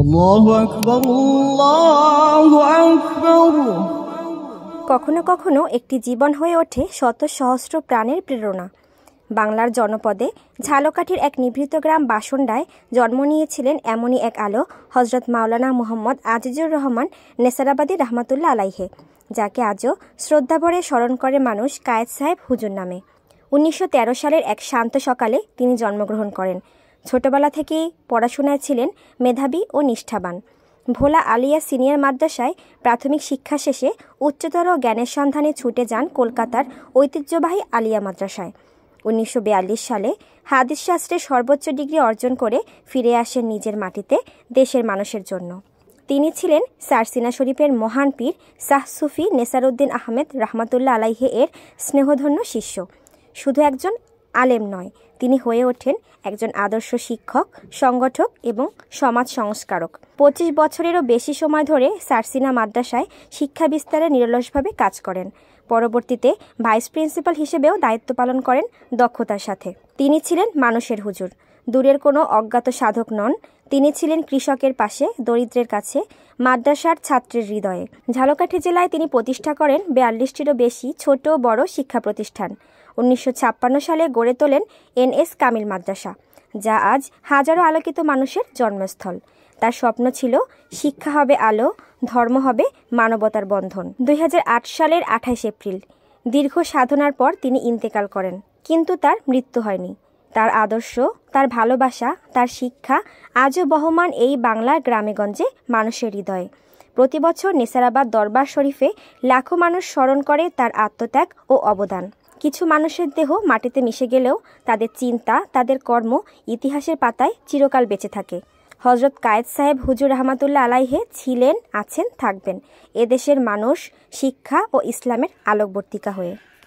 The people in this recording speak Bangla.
আল্লাহু আকবার, আল্লাহু আকবার। কখনো কখনো একটি জীবন হয়ে ওঠে শত সহস্র প্রাণের প্রেরণা। বাংলার জনপদে ঝালকাঠির এক নিভৃত গ্রাম বাসন্ডায় জন্ম নিয়েছিলেন এমনই এক আলো হজরত মাওলানা মুহাম্মদ আজিজুর রহমান নেসারাবাদী রহমাতুল্লাহ আলাইহে, যাকে আজও শ্রদ্ধাভরে স্মরণ করে মানুষ কায়েদ সাহেব হুজুর নামে। 1913 সালের এক শান্ত সকালে তিনি জন্মগ্রহণ করেন। ছোটবেলা থেকেই পড়াশোনায় ছিলেন মেধাবী ও নিষ্ঠাবান। ভোলা আলিয়া সিনিয়র মাদ্রাসায় প্রাথমিক শিক্ষা শেষে উচ্চতর জ্ঞানের সন্ধানে ছুটে যান কলকাতার ঐতিহ্যবাহী আলিয়া মাদ্রাসায়। 1942 সালে হাদিস শাস্ত্রে সর্বোচ্চ ডিগ্রি অর্জন করে ফিরে আসেন নিজের মাটিতে দেশের মানুষের জন্য। তিনি ছিলেন সারসিনা শরীফের মহান পীর শাহ সুফি নেসারউদ্দিন আহমেদ রহমাতুল্লাহ আলাইহে এর স্নেহধন্য শিষ্য। শুধু একজন আলেম নয়, তিনি হয়ে ওঠেন একজন আদর্শ শিক্ষক, সংগঠক এবং সমাজ সংস্কারক। 25 বছরেরও বেশি সময় ধরে সারসিনা মাদ্রাসায় শিক্ষা বিস্তারে নিরলসভাবে কাজ করেন। পরবর্তীতে ভাইস প্রিন্সিপাল হিসেবেও দায়িত্ব পালন করেন দক্ষতার সাথে। তিনি ছিলেন মানুষের হুজুর, দূরের কোনো অজ্ঞাত সাধক নন। তিনি ছিলেন কৃষকের পাশে, দরিদ্রের কাছে, মাদ্রাসার ছাত্রের হৃদয়ে। ঝালকাঠি জেলায় তিনি প্রতিষ্ঠা করেন 42টিরও বেশি ছোট বড় শিক্ষা প্রতিষ্ঠান। 1956 সালে গড়ে তোলেন NS কামিল মাদ্রাসা, যা আজ হাজারো আলোকিত মানুষের জন্মস্থল। তার স্বপ্ন ছিল শিক্ষা হবে আলো, ধর্ম হবে মানবতার বন্ধন। 2008 সালের 28 এপ্রিল দীর্ঘ সাধনার পর তিনি ইন্তেকাল করেন, কিন্তু তার মৃত্যু হয়নি। তার আদর্শ, তার ভালোবাসা, তার শিক্ষা আজও বহমান এই বাংলার গ্রামেগঞ্জে মানুষের হৃদয়ে। প্রতি বছর নেসারাবাদ দরবার শরীফে লাখো মানুষ স্মরণ করে তার আত্মত্যাগ ও অবদান। কিছু মানুষের দেহ মাটিতে মিশে গেলেও তাদের চিন্তা, তাদের কর্ম ইতিহাসের পাতায় চিরকাল বেঁচে থাকে। হজরত কায়েদ সাহেব হুজুর রহমাতুল্লাহ আলাইহে ছিলেন, আছেন, থাকবেন এদেশের মানুষ, শিক্ষা ও ইসলামের আলোকবর্তিকা হয়ে।